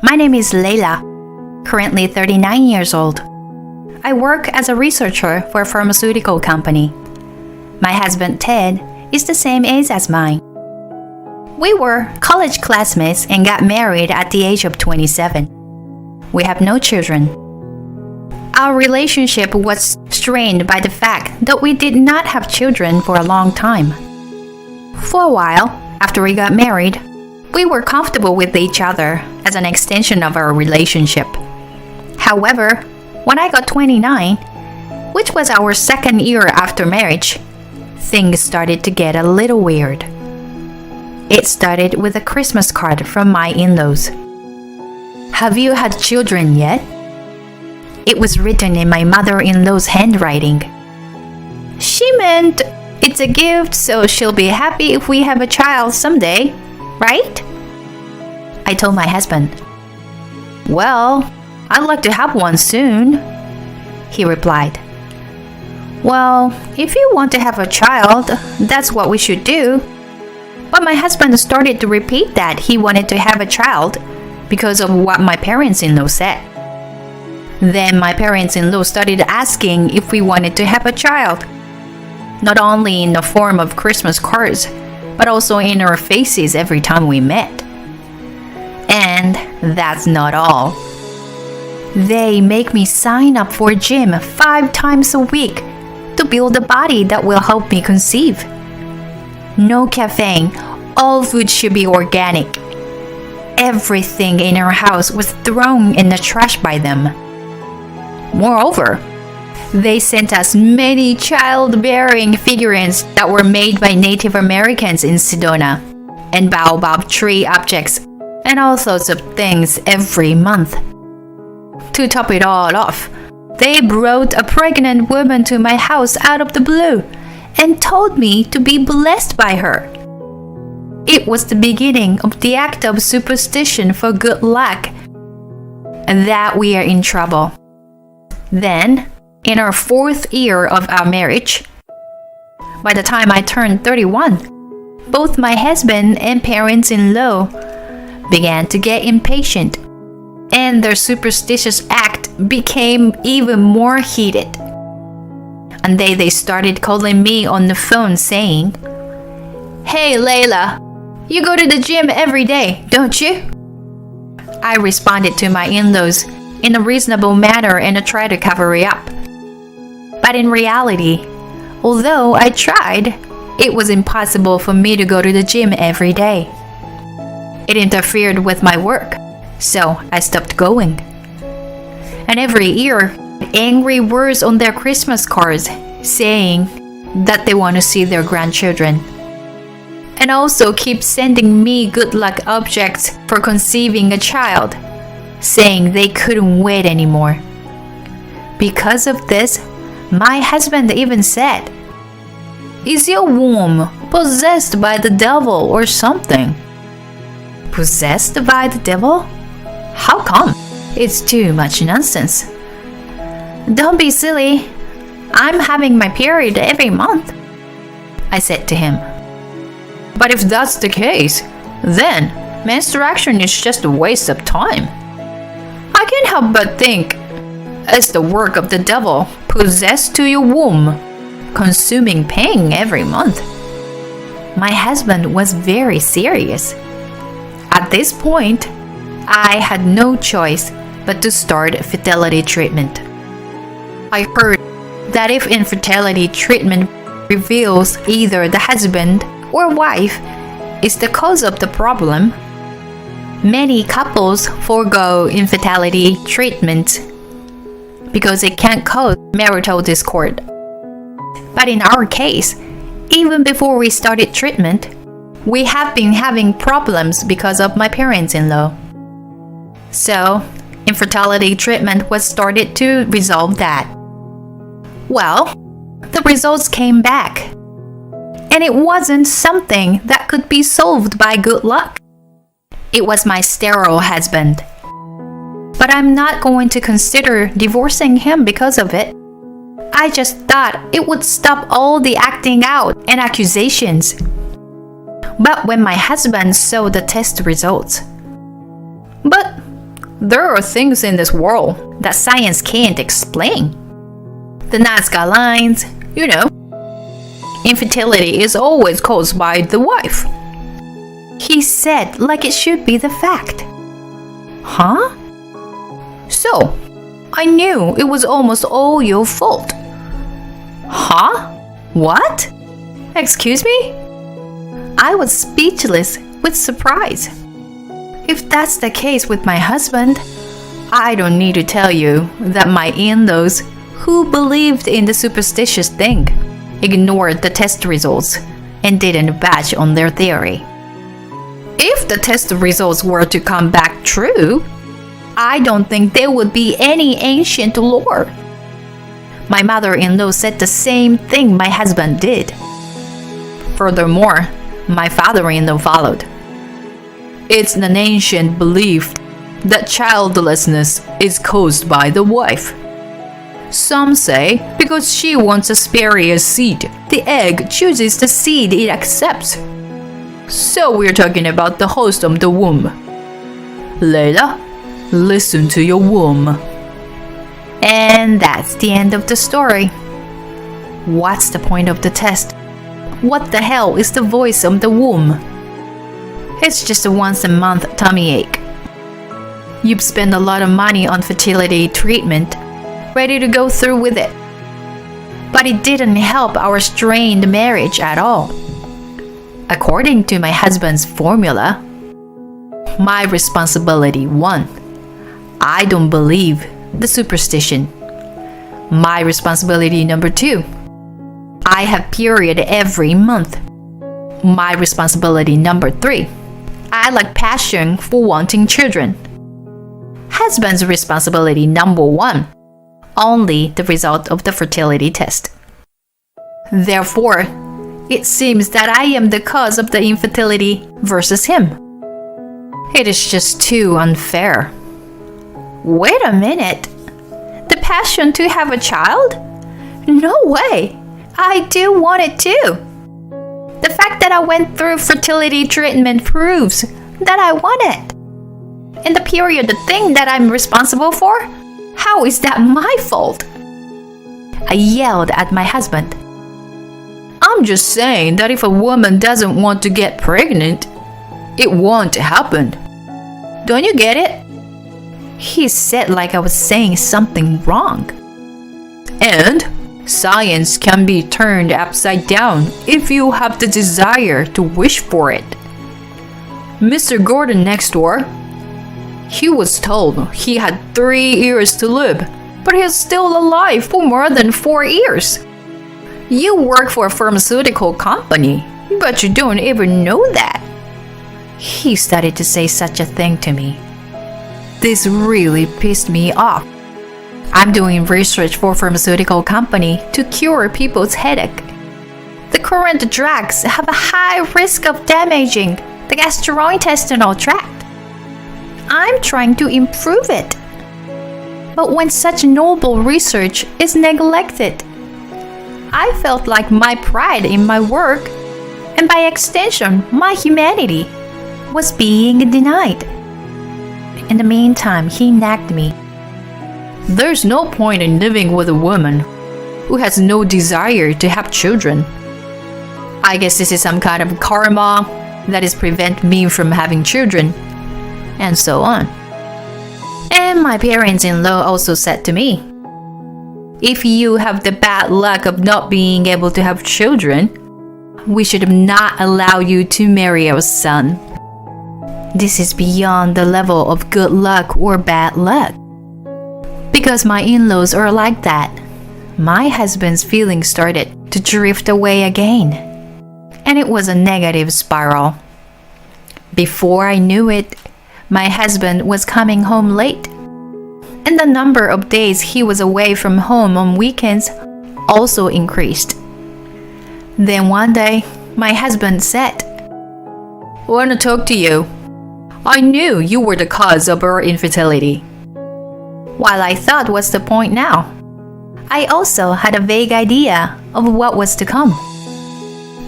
My name is Leila, currently 39 years old. I work as a researcher for a pharmaceutical company. My husband Ted is the same age as mine. We were college classmates and got married at the age of 27. We have no children. Our relationship was strained by the fact that we did not have children for a long time. For a while, after we got married, we were comfortable with each other as an extension of our relationship. However, when I got 29, which was our second year after marriage, things started to get a little weird. It started with a Christmas card from my in-laws. "Have you had children yet?" It was written in my mother-in-law's handwriting. She meant it's a gift, so she'll be happy if we have a child someday, right? I told my husband. "Well, I'd like to have one soon," he replied. "Well, if you want to have a child, that's what we should do." But my husband started to repeat that he wanted to have a child because of what my parents-in-law said. Then my parents-in-law started asking if we wanted to have a child, not only in the form of Christmas cards, but also in our faces every time we met. And that's not all. They make me sign up for a gym 5 times a week to build a body that will help me conceive. No caffeine, all food should be organic. Everything in our house was thrown in the trash by them. Moreover, they sent us many childbearing figurines that were made by Native Americans in Sedona, and baobab tree objects, and all sorts of things every month. To top it all off, they brought a pregnant woman to my house out of the blue and told me to be blessed by her. It was the beginning of the act of superstition for good luck, and that we are in trouble. Then, in our 4th year of our marriage, by the time I turned 31, both my husband and parents-in-law began to get impatient, and their superstitious act became even more heated. And they started calling me on the phone saying, "Hey Layla, you go to the gym every day, don't you?" I responded to my in-laws in a reasonable manner and I tried to cover it up. But in reality, although I tried, it was impossible for me to go to the gym every day. It interfered with my work, so I stopped going. And every year, angry words on their Christmas cards saying that they want to see their grandchildren. And also keep sending me good luck objects for conceiving a child, saying they couldn't wait anymore. Because of this, my husband even said, "Is your womb possessed by the devil or something?" Possessed by the devil? How come? It's too much nonsense. "Don't be silly. I'm having my period every month," I said to him. "But if that's the case, then menstruation is just a waste of time. I can't help but think it's the work of the devil possessed to your womb, consuming pain every month." My husband was very serious. At this point, I had no choice but to start fertility treatment. I heard that if infertility treatment reveals either the husband or wife is the cause of the problem, many couples forego infertility treatment because it can cause marital discord. But in our case, even before we started treatment, we have been having problems because of my parents-in-law. So, infertility treatment was started to resolve that. Well, the results came back. And it wasn't something that could be solved by good luck. It was my sterile husband. But I'm not going to consider divorcing him because of it. I just thought it would stop all the acting out and accusations. But when my husband saw the test results, "But There are things in this world that science can't explain. The Nazca lines, Infertility is always caused by the wife. He said like it should be the fact. Huh? So, I knew it was almost all your fault. Huh? What? Excuse me? I was speechless with surprise. If that's the case with my husband, I don't need to tell you that my in-laws, who believed in the superstitious thing, ignored the test results and didn't budge on their theory. If the test results were to come back true, I don't think there would be any ancient lore. My mother-in-law said the same thing my husband did. Furthermore, my father-in-law followed. It's an ancient belief that childlessness is caused by the wife. Some say because she wants a superior seed, the egg chooses the seed it accepts. So we're talking about the host of the womb. Layla, listen to your womb. And that's the end of the story. What's the point of the test? What the hell is the voice of the womb? It's just a once-a-month tummy ache. You've spent a lot of money on fertility treatment, ready to go through with it. But it didn't help our strained marriage at all. According to my husband's formula, my responsibility 1. I don't believe the superstition. My responsibility number 2. I have period every month. My responsibility number 3. I lack passion for wanting children. Husband's responsibility number 1. Only the result of the fertility test. Therefore, it seems that I am the cause of the infertility versus him. It is just too unfair. Wait a minute. The passion to have a child? No way. I do want it too. The fact that I went through fertility treatment proves that I want it. And the period, the thing that I'm responsible for? How is that my fault? I yelled at my husband. I'm just saying that if a woman doesn't want to get pregnant, it won't happen. Don't you get it? He said like I was saying something wrong. And science can be turned upside down if you have the desire to wish for it. Mr. Gordon next door, he was told he had 3 years to live, but he's still alive for more than 4 years. You work for a pharmaceutical company, but you don't even know that. He started to say such a thing to me. This really pissed me off. I'm doing research for a pharmaceutical company to cure people's headache. The current drugs have a high risk of damaging the gastrointestinal tract. I'm trying to improve it. But when such noble research is neglected, I felt like my pride in my work, and by extension, my humanity, was being denied. In the meantime, he nagged me. There's no point in living with a woman who has no desire to have children. I guess this is some kind of karma that is prevent me from having children, and so on. And my parents-in-law also said to me, if you have the bad luck of not being able to have children, we should not allow you to marry our son. This is beyond the level of good luck or bad luck. Because my in-laws are like that, my husband's feelings started to drift away again. And it was a negative spiral. Before I knew it, my husband was coming home late. And the number of days he was away from home on weekends also increased. Then one day, my husband said, I want to talk to you. I knew you were the cause of our infertility. While I thought what's the point now, I also had a vague idea of what was to come.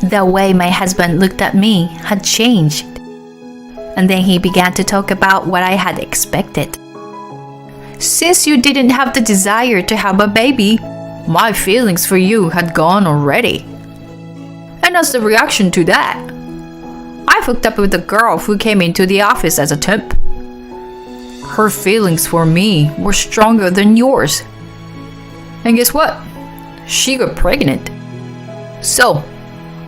The way my husband looked at me had changed. And then he began to talk about what I had expected. Since you didn't have the desire to have a baby, my feelings for you had gone already. And as the reaction to that, I hooked up with a girl who came into the office as a temp. Her feelings for me were stronger than yours. And guess what? She got pregnant. So,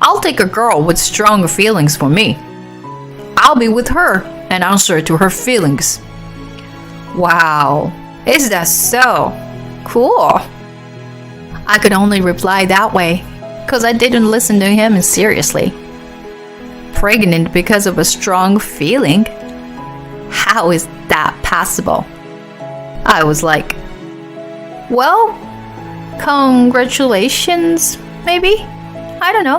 I'll take a girl with stronger feelings for me. I'll be with her and answer to her feelings. Wow, is that so? Cool. I could only reply that way because I didn't listen to him seriously. Pregnant because of a strong feeling? How is that possible? I was like, well, congratulations, maybe? I don't know.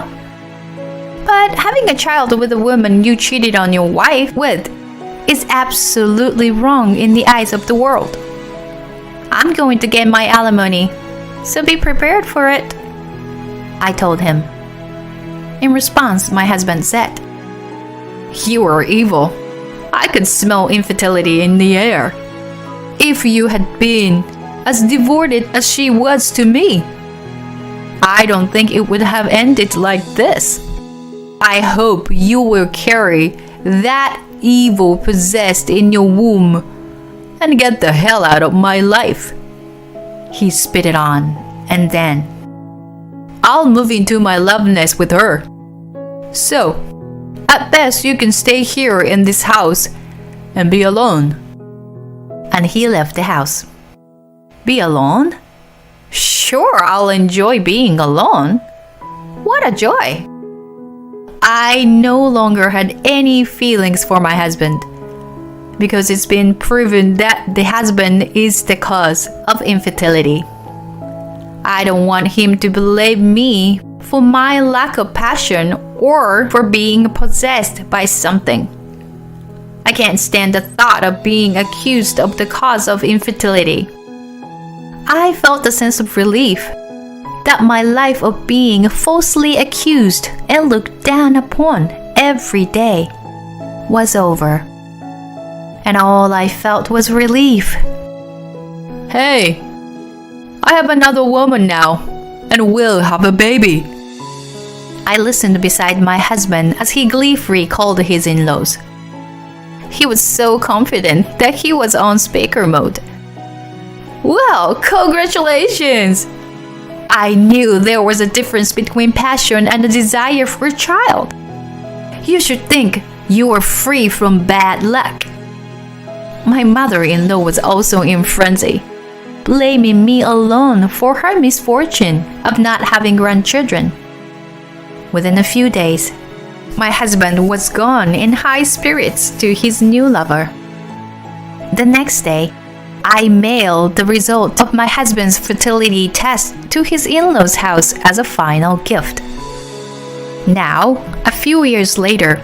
But having a child with a woman you cheated on your wife with is absolutely wrong in the eyes of the world. I'm going to get my alimony, so be prepared for it, I told him. In response, my husband said, you are evil. I could smell infertility in the air. If you had been as devoted as she was to me, I don't think it would have ended like this. I hope you will carry that evil possessed in your womb and get the hell out of my life. He spit it on, and then, I'll move into my love nest with her. So, at best you can stay here in this house and be alone. And he left the house. Be alone? Sure, I'll enjoy being alone. What a joy! I no longer had any feelings for my husband because it's been proven that the husband is the cause of infertility. I don't want him to blame me for my lack of passion or for being possessed by something. I can't stand the thought of being accused of the cause of infertility. I felt a sense of relief that my life of being falsely accused and looked down upon every day was over. And all I felt was relief. Hey, I have another woman now, and will have a baby. I listened beside my husband as he gleefully called his in-laws. He was so confident that he was on speaker mode. Well, congratulations! I knew there was a difference between passion and a desire for a child. You should think you were free from bad luck. My mother-in-law was also in frenzy, blaming me alone for her misfortune of not having grandchildren. Within a few days, my husband was gone in high spirits to his new lover. The next day, I mailed the result of my husband's fertility test to his in-laws' house as a final gift. Now, a few years later,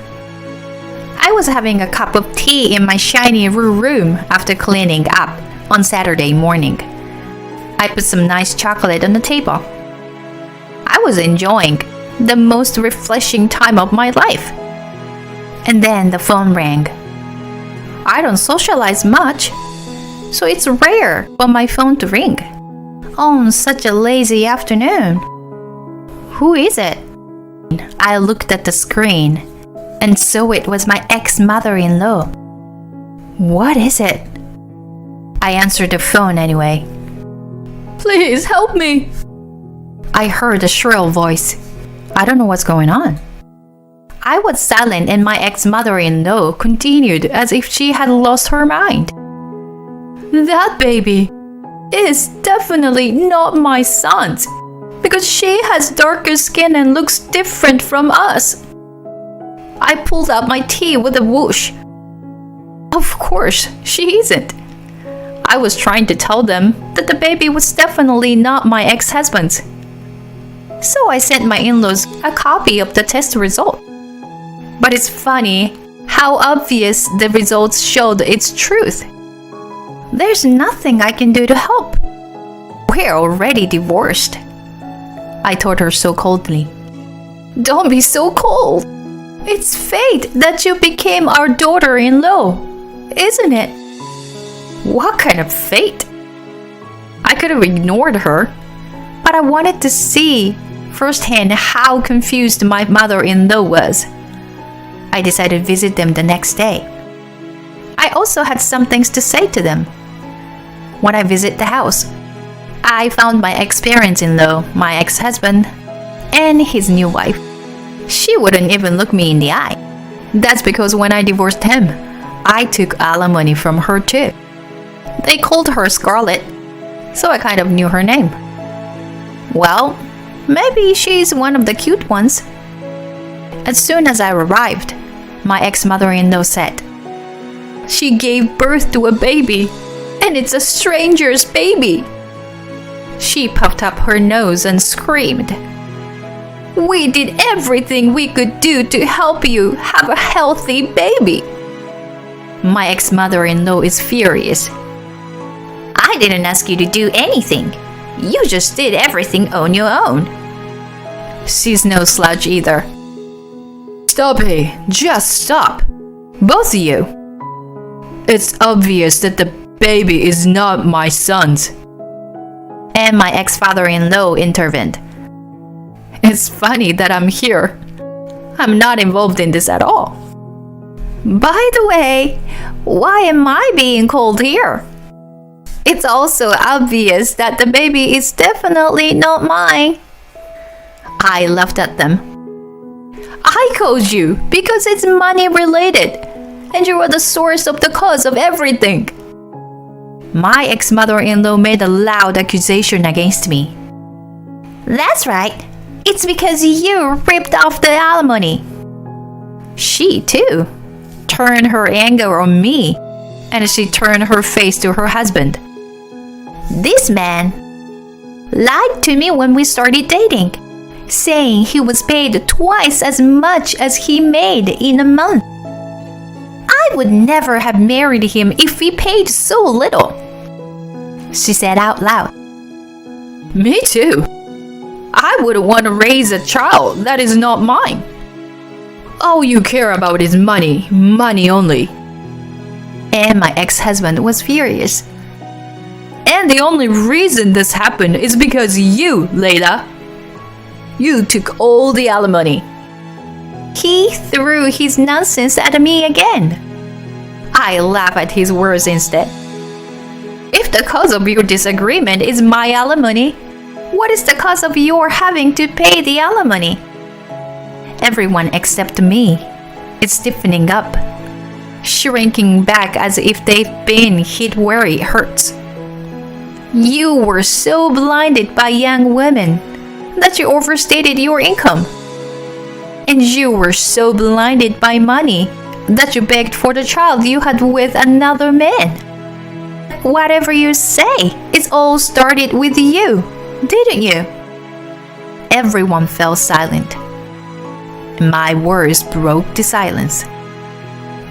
I was having a cup of tea in my shiny room after cleaning up on Saturday morning. I put some nice chocolate on the table. I was enjoying the most refreshing time of my life. And then the phone rang. I don't socialize much, so it's rare for my phone to ring on such a lazy afternoon. Who is it? I looked at the screen and saw it was my ex-mother-in-law. What is it? I answered the phone anyway. Please help me! I heard a shrill voice. I don't know what's going on. I was silent and my ex-mother-in-law continued as if she had lost her mind. That baby is definitely not my son's because she has darker skin and looks different from us. I pulled out my tea with a whoosh. Of course, she isn't. I was trying to tell them that the baby was definitely not my ex-husband's. So I sent my in-laws a copy of the test result. But it's funny how obvious the results showed its truth. There's nothing I can do to help. We're already divorced. I told her so coldly. Don't be so cold. It's fate that you became our daughter-in-law, isn't it? What kind of fate? I could have ignored her, but I wanted to see firsthand how confused my mother-in-law was. I decided to visit them the next day. I also had some things to say to them. When I visit the house, I found my ex-parents-in-law, my ex-husband, and his new wife. She wouldn't even look me in the eye. That's because when I divorced him, I took alimony from her too. They called her Scarlett, so I kind of knew her name. Well, maybe she's one of the cute ones. As soon as I arrived, my ex-mother-in-law said, "She gave birth to a baby, and it's a stranger's baby." She puffed up her nose and screamed, "We did everything we could do to help you have a healthy baby." My ex-mother-in-law is furious. "I didn't ask you to do anything. You just did everything on your own." She's no slouch either. "Stop it. Just stop. Both of you. It's obvious that the baby is not my son's." And my ex-father-in-law intervened. "It's funny that I'm here. I'm not involved in this at all. By the way, why am I being called here? It's also obvious that the baby is definitely not mine." I laughed at them. "I called you because it's money related, and you are the source of the cause of everything." My ex-mother-in-law made a loud accusation against me. "That's right. It's because you ripped off the alimony." She, too, turned her anger on me, and she turned her face to her husband. "This man lied to me when we started dating, saying he was paid twice as much as he made in a month. I would never have married him if he paid so little." She said out loud. "Me too. I wouldn't want to raise a child that is not mine. All you care about is money, money only." And my ex-husband was furious. "And the only reason this happened is because you, Layla. You took all the alimony." He threw his nonsense at me again. I laughed at his words instead. "If the cause of your disagreement is my alimony, what is the cause of your having to pay the alimony?" Everyone except me is stiffening up, shrinking back as if they've been hit where it hurts. You were so blinded by young women that you overstated your income. And you were so blinded by money that you begged for the child you had with another man. Whatever you say, it all started with you, didn't you?" Everyone fell silent. My words broke the silence.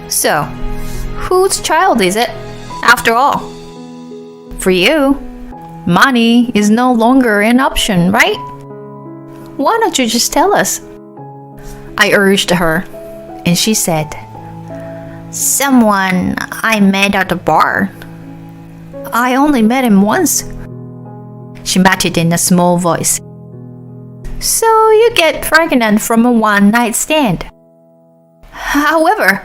"So, whose child is it, after all? For you, money is no longer an option, right? Why don't you just tell us?" I urged her, and she said, "Someone I met at a bar. I only met him once." She matched in a small voice. "So you get pregnant from a one-night stand. However,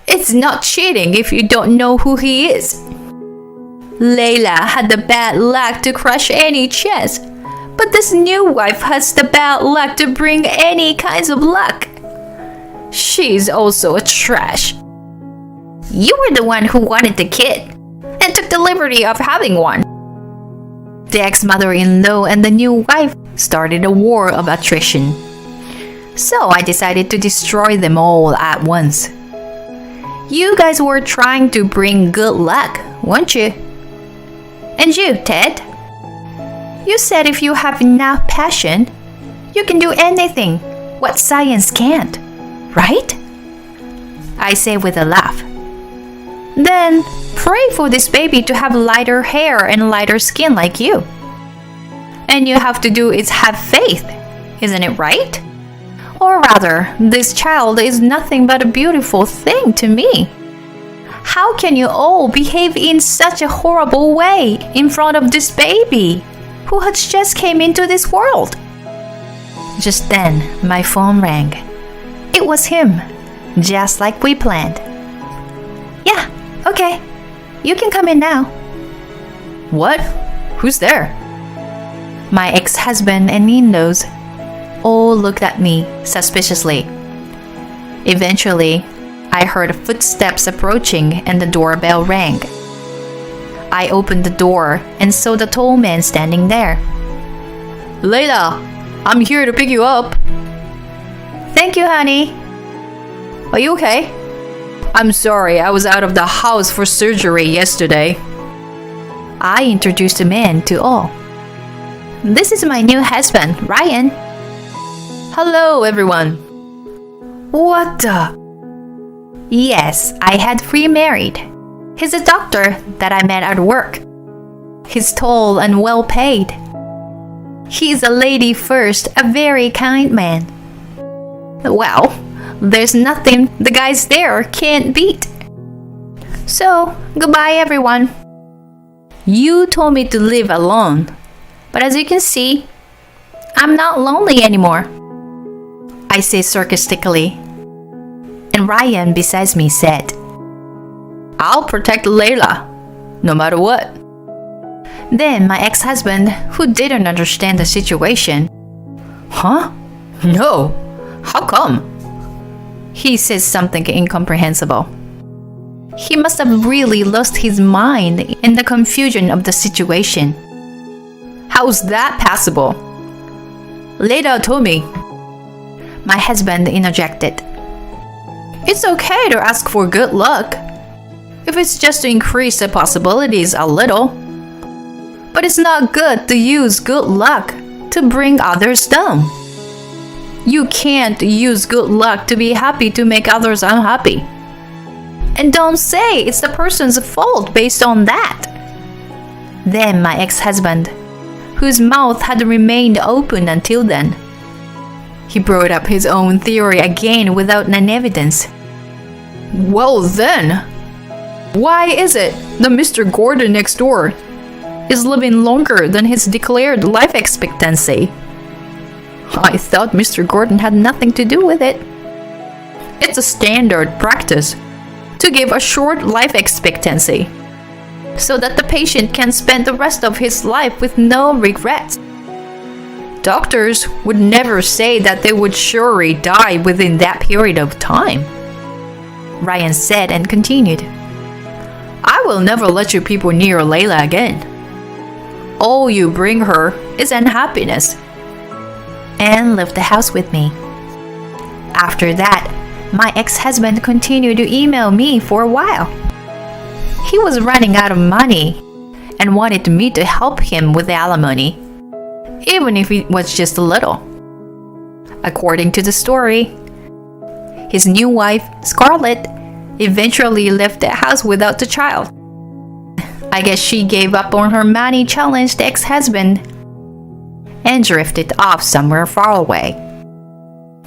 it's not cheating if you don't know who he is. Layla had the bad luck to crush any chance, but this new wife has the bad luck to bring any kinds of luck. She's also a trash. You were the one who wanted the kid and took the liberty of having one." The ex-mother-in-law and the new wife started a war of attrition. So I decided to destroy them all at once. "You guys were trying to bring good luck, weren't you? And you, Ted? You said if you have enough passion, you can do anything what science can't, right?" I say with a laugh. "Then pray for this baby to have lighter hair and lighter skin like you. And you have to do is have faith, isn't it right? Or rather, this child is nothing but a beautiful thing to me. How can you all behave in such a horrible way in front of this baby who has just came into this world? Just then, my phone rang. It was him, just like we planned. Yeah, okay. You can come in now. What? Who's there? My ex-husband and in-laws all looked at me suspiciously. Eventually, I heard footsteps approaching and the doorbell rang. I opened the door and saw the tall man standing there. Layla, I'm here to pick you up. Thank you, honey. Are you okay? I'm sorry, I was out of the house for surgery yesterday. I introduced the man to all. This is my new husband, Ryan. Hello, everyone. What the? Yes, I had remarried. He's a doctor that I met at work. He's tall and well paid. He's a lady first, a very kind man. Well, there's nothing the guys there can't beat. So, goodbye everyone. You told me to live alone, but as you can see, I'm not lonely anymore. I say sarcastically, and Ryan beside me said, I'll protect Layla, no matter what. Then my ex-husband, who didn't understand the situation, Huh? No. How come? He says something incomprehensible. He must have really lost his mind in the confusion of the situation. How's that possible? Layla told me. My husband interjected. It's okay to ask for good luck, if it's just to increase the possibilities a little. But it's not good to use good luck to bring others down. You can't use good luck to be happy to make others unhappy. And don't say it's the person's fault based on that. Then my ex-husband, whose mouth had remained open until then, he brought up his own theory again without any evidence. Well then, why is it that Mr. Gordon next door is living longer than his declared life expectancy? I thought Mr. Gordon had nothing to do with it. It's a standard practice to give a short life expectancy so that the patient can spend the rest of his life with no regrets. Doctors would never say that they would surely die within that period of time. Ryan said and continued, I will never let you people near Layla again. All you bring her is unhappiness. And left the house with me. After that, my ex-husband continued to email me for a while. He was running out of money and wanted me to help him with the alimony, even if it was just a little. According to the story, his new wife, Scarlett, eventually left the house without the child. I guess she gave up on her money-challenged ex-husband and drifted off somewhere far away.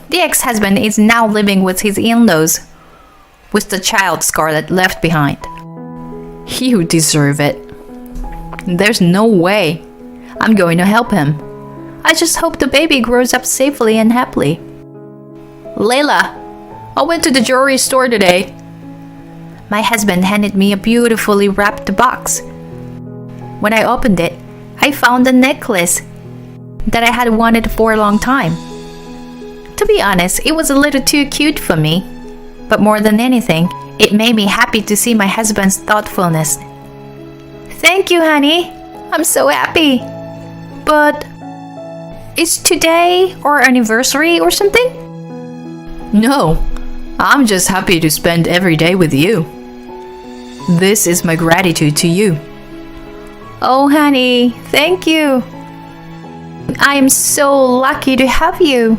The ex-husband is now living with his in-laws, with the child Scarlett left behind. He would deserve it. There's no way I'm going to help him. I just hope the baby grows up safely and happily. Layla, I went to the jewelry store today. My husband handed me a beautifully wrapped box. When I opened it, I found a necklace that I had wanted for a long time. To be honest, it was a little too cute for me, but more than anything, it made me happy to see my husband's thoughtfulness. Thank you, honey. I'm so happy. But is today our anniversary or something? No, I'm just happy to spend every day with you. This is my gratitude to you. Oh, honey, thank you. I am so lucky to have you.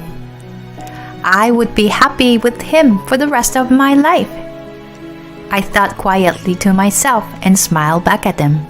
I would be happy with him for the rest of my life. I thought quietly to myself and smiled back at them.